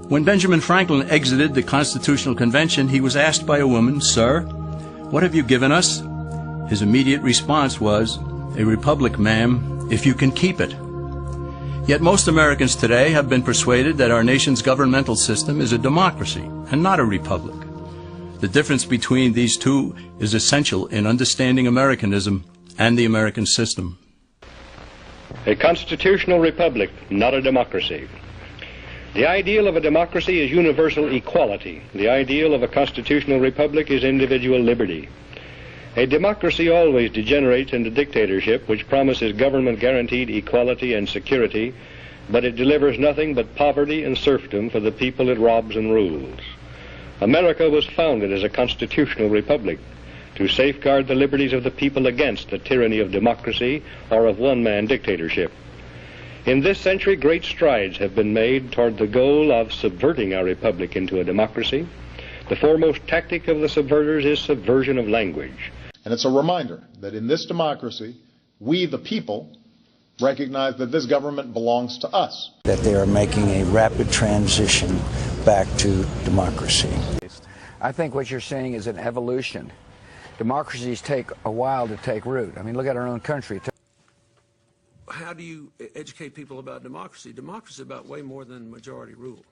When Benjamin Franklin exited the Constitutional Convention, he was asked by a woman, "Sir, what have you given us?" His immediate response was, "A republic, ma'am, if you can keep it." Yet most Americans today have been persuaded that our nation's governmental system is a democracy and not a republic. The difference between these two is essential in understanding Americanism and the American system. A constitutional republic, not a democracy. The ideal of a democracy is universal equality. The ideal of a constitutional republic is individual liberty. A democracy always degenerates into dictatorship, which promises government-guaranteed equality and security, but it delivers nothing but poverty and serfdom for the people it robs and rules. America was founded as a constitutional republic to safeguard the liberties of the people against the tyranny of democracy or of one-man dictatorship. In this century, great strides have been made toward the goal of subverting our republic into a democracy. The foremost tactic of the subverters is subversion of language. And it's a reminder that in this democracy, we, the people, recognize that this government belongs to us. That they are making a rapid transition back to democracy. I think what you're saying is an evolution. Democracies take a while to take root. I mean, look at our own country. How do you educate people about democracy? Democracy is about way more than majority rule.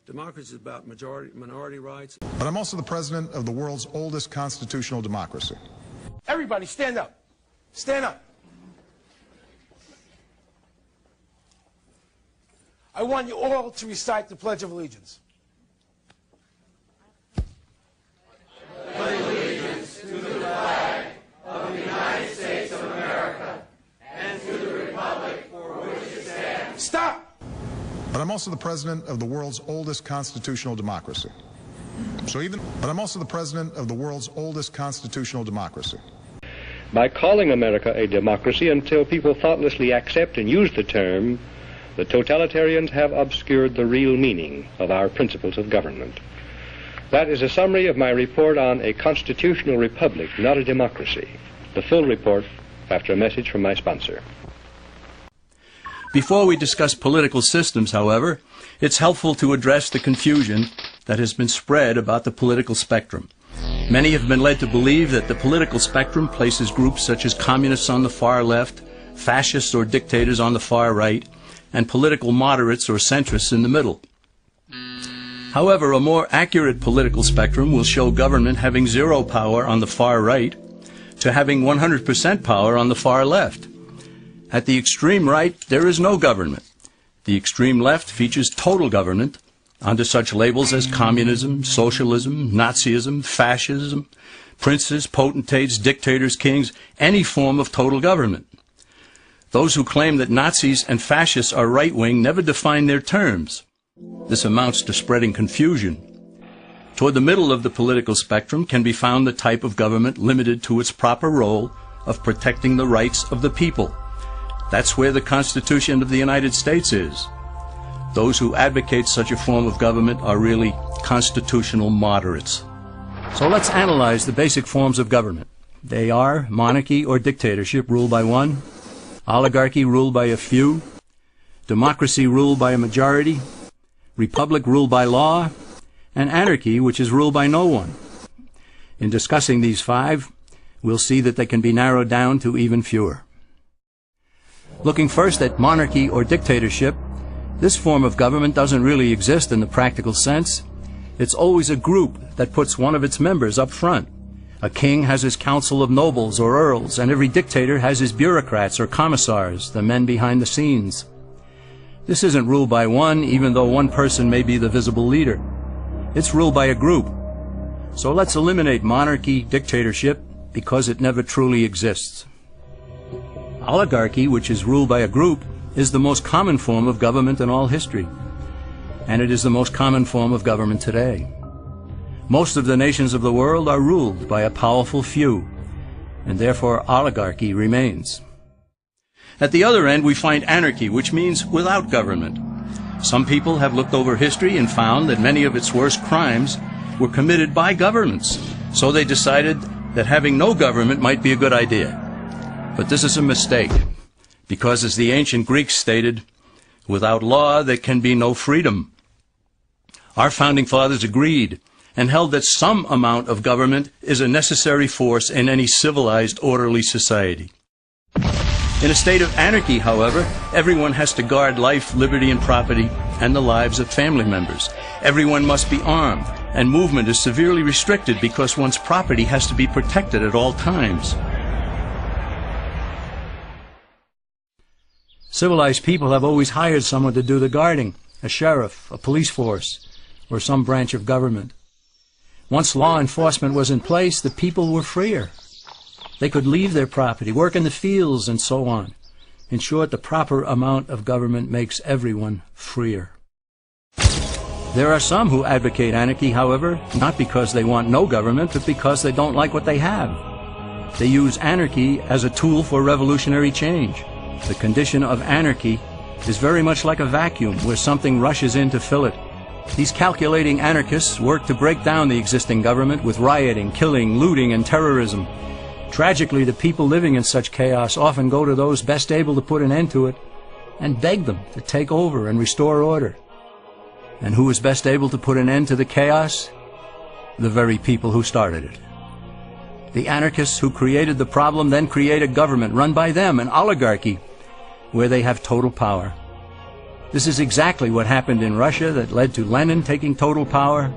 Democracy is about minority rights. But I'm also the president of the world's oldest constitutional democracy. Everybody stand up. Stand up. I want you all to recite the Pledge of Allegiance. I pledge allegiance to the flag of the United States of America and to the republic for which it stands. Stop! But I'm also the president of the world's oldest constitutional democracy. But I'm also the president of the world's oldest constitutional democracy. By calling America a democracy until people thoughtlessly accept and use the term, the totalitarians have obscured the real meaning of our principles of government. That is a summary of my report on a constitutional republic, not a democracy. The full report after a message from my sponsor. Before we discuss political systems, however, it's helpful to address the confusion that has been spread about the political spectrum. Many have been led to believe that the political spectrum places groups such as communists on the far left, fascists or dictators on the far right, and political moderates or centrists in the middle. However, a more accurate political spectrum will show government having zero power on the far right to having 100% power on the far left. At the extreme right, there is no government. The extreme left features total government under such labels as communism, socialism, Nazism, fascism, princes, potentates, dictators, kings, any form of total government. Those who claim that Nazis and fascists are right-wing never define their terms. This amounts to spreading confusion. Toward the middle of the political spectrum can be found the type of government limited to its proper role of protecting the rights of the people. That's where the Constitution of the United States is. Those who advocate such a form of government are really constitutional moderates. So let's analyze the basic forms of government. They are monarchy or dictatorship ruled by one, oligarchy ruled by a few, democracy ruled by a majority, republic ruled by law, and anarchy, which is ruled by no one. In discussing these five, we'll see that they can be narrowed down to even fewer. Looking first at monarchy or dictatorship, this form of government doesn't really exist in the practical sense. It's always a group that puts one of its members up front. A king has his council of nobles or earls, and every dictator has his bureaucrats or commissars, the men behind the scenes. This isn't ruled by one, even though one person may be the visible leader. It's ruled by a group. So let's eliminate monarchy, dictatorship, because it never truly exists. Oligarchy, which is ruled by a group, is the most common form of government in all history. And it is the most common form of government today. Most of the nations of the world are ruled by a powerful few, and therefore oligarchy remains. At the other end, we find anarchy, which means without government. Some people have looked over history and found that many of its worst crimes were committed by governments. So they decided that having no government might be a good idea. But this is a mistake, because as the ancient Greeks stated, without law there can be no freedom. Our founding fathers agreed and held that some amount of government is a necessary force in any civilized, orderly society. In a state of anarchy, however, everyone has to guard life, liberty, and property, and the lives of family members. Everyone must be armed, and movement is severely restricted because one's property has to be protected at all times. Civilized people have always hired someone to do the guarding, a sheriff, a police force, or some branch of government. Once law enforcement was in place, the people were freer. They could leave their property, work in the fields, and so on. In short, the proper amount of government makes everyone freer. There are some who advocate anarchy, however, not because they want no government, but because they don't like what they have. They use anarchy as a tool for revolutionary change. The condition of anarchy is very much like a vacuum where something rushes in to fill it. These calculating anarchists work to break down the existing government with rioting, killing, looting, and terrorism. Tragically, the people living in such chaos often go to those best able to put an end to it and beg them to take over and restore order. And who is best able to put an end to the chaos? The very people who started it. The anarchists who created the problem then create a government run by them, an oligarchy, where they have total power. This is exactly what happened in Russia that led to Lenin taking total power,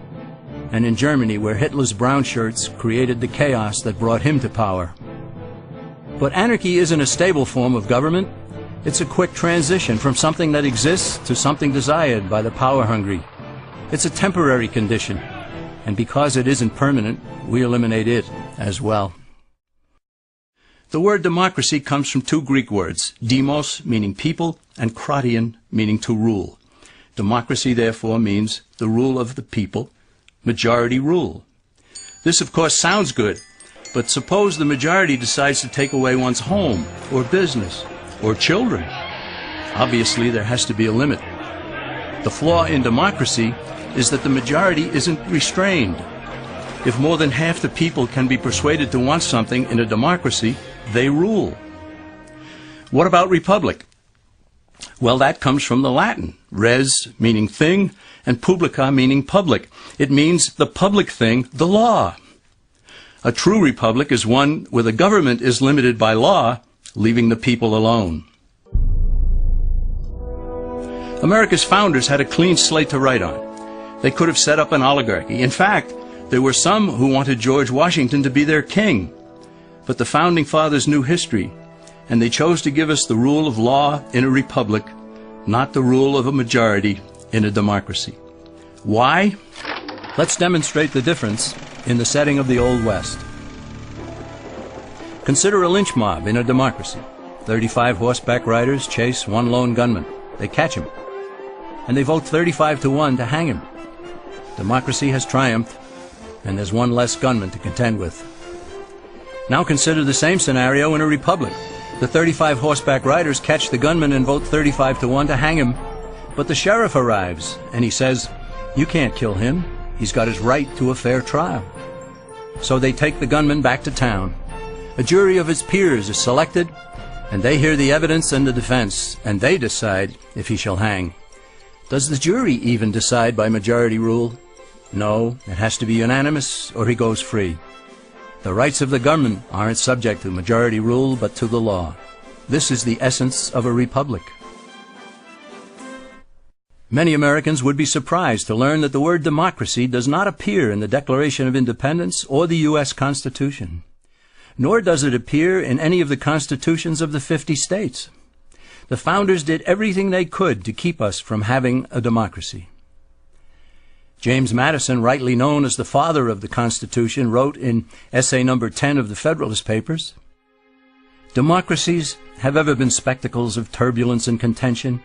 and in Germany where Hitler's brown shirts created the chaos that brought him to power. But anarchy isn't a stable form of government. It's a quick transition from something that exists to something desired by the power-hungry. It's a temporary condition, and because it isn't permanent, we eliminate it as well. The word democracy comes from two Greek words, demos, meaning people, and kratein, meaning to rule. Democracy, therefore, means the rule of the people, majority rule. This, of course, sounds good, but suppose the majority decides to take away one's home, or business, or children. Obviously, there has to be a limit. The flaw in democracy is that the majority isn't restrained. If more than half the people can be persuaded to want something in a democracy, they rule. What about republic? Well, that comes from the Latin, res meaning thing, and publica meaning public. It means the public thing, the law. A true republic is one where the government is limited by law, leaving the people alone. America's founders had a clean slate to write on. They could have set up an oligarchy. In fact, there were some who wanted George Washington to be their king. But the Founding Fathers knew history, and they chose to give us the rule of law in a republic, not the rule of a majority in a democracy. Why? Let's demonstrate the difference in the setting of the Old West. Consider a lynch mob in a democracy. 35 horseback riders chase one lone gunman. They catch him, and they vote 35-1 to hang him. Democracy has triumphed, and there's one less gunman to contend with. Now consider the same scenario in a republic. The 35 horseback riders catch the gunman and vote 35-1 to hang him, but the sheriff arrives, and he says, "You can't kill him. He's got his right to a fair trial." So they take the gunman back to town. A jury of his peers is selected, and they hear the evidence and the defense, and they decide if he shall hang. Does the jury even decide by majority rule? No, it has to be unanimous or he goes free. The rights of the gunman aren't subject to majority rule but to the law. This is the essence of a republic. Many Americans would be surprised to learn that the word democracy does not appear in the Declaration of Independence or the U.S. Constitution, nor does it appear in any of the constitutions of the 50 states. The founders did everything they could to keep us from having a democracy. James Madison, rightly known as the father of the Constitution, wrote in essay number 10 of the Federalist Papers, "Democracies have ever been spectacles of turbulence and contention,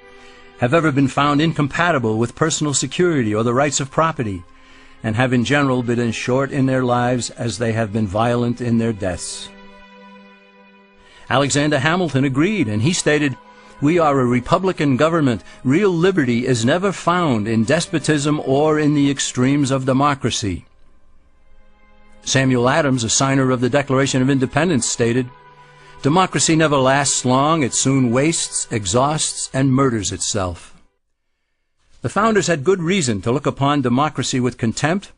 have ever been found incompatible with personal security or the rights of property, and have in general been as short in their lives as they have been violent in their deaths." Alexander Hamilton agreed, and he stated, "We are a republican government. Real liberty is never found in despotism or in the extremes of democracy." Samuel Adams, a signer of the Declaration of Independence, stated, "Democracy never lasts long. It soon wastes, exhausts, and murders itself." The founders had good reason to look upon democracy with contempt,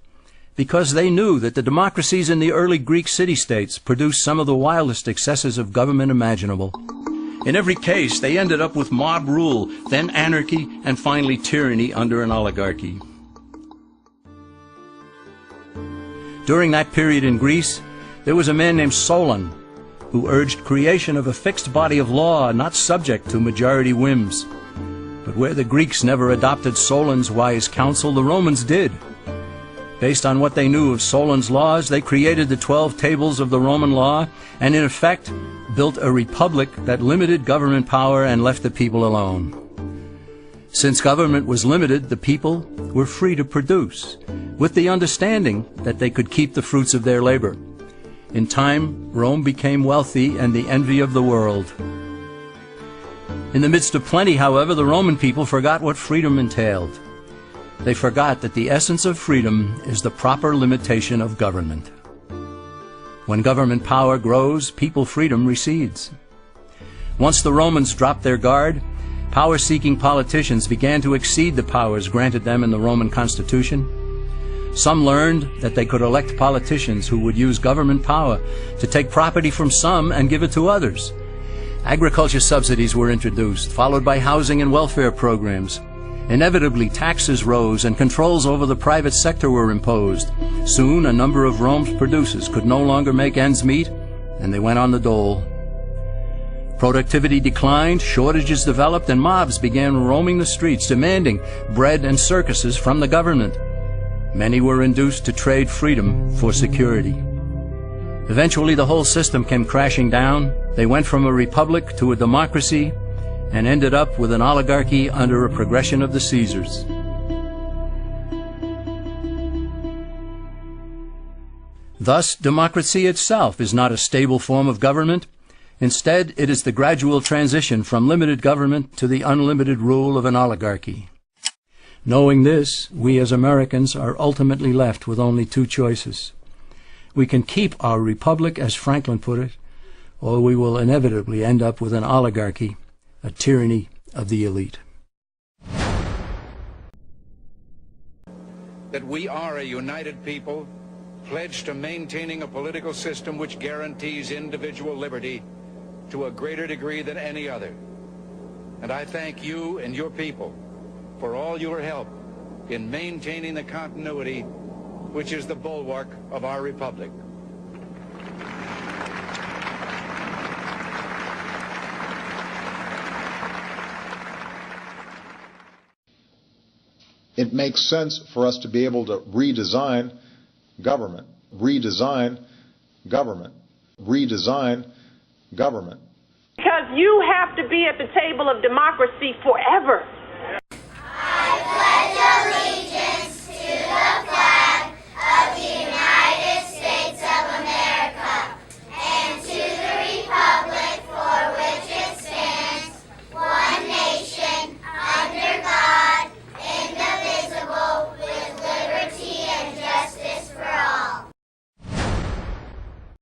because they knew that the democracies in the early Greek city-states produced some of the wildest excesses of government imaginable. In every case, they ended up with mob rule, then anarchy, and finally tyranny under an oligarchy. During that period in Greece, there was a man named Solon, who urged creation of a fixed body of law not subject to majority whims. But where the Greeks never adopted Solon's wise counsel, the Romans did. Based on what they knew of Solon's laws, they created the 12 tables of the Roman law and, in effect, built a republic that limited government power and left the people alone. Since government was limited, the people were free to produce, with the understanding that they could keep the fruits of their labor. In time, Rome became wealthy and the envy of the world. In the midst of plenty, however, the Roman people forgot what freedom entailed. They forgot that the essence of freedom is the proper limitation of government. When government power grows, people freedom recedes. Once the Romans dropped their guard, power-seeking politicians began to exceed the powers granted them in the Roman Constitution. Some learned that they could elect politicians who would use government power to take property from some and give it to others. Agriculture subsidies were introduced, followed by housing and welfare programs. Inevitably, taxes rose and controls over the private sector were imposed. Soon, a number of Rome's producers could no longer make ends meet, and they went on the dole. Productivity declined, shortages developed, and mobs began roaming the streets, demanding bread and circuses from the government. Many were induced to trade freedom for security. Eventually, the whole system came crashing down. They went from a republic to a democracy, and ended up with an oligarchy under a progression of the Caesars. Thus, democracy itself is not a stable form of government. Instead, it is the gradual transition from limited government to the unlimited rule of an oligarchy. Knowing this, we as Americans are ultimately left with only two choices. We can keep our republic, as Franklin put it, or we will inevitably end up with an oligarchy, a tyranny of the elite. That we are a united people, pledged to maintaining a political system which guarantees individual liberty to a greater degree than any other. And I thank you and your people for all your help in maintaining the continuity which is the bulwark of our republic. It makes sense for us to be able to redesign government, redesign government, redesign government. Because you have to be at the table of democracy forever.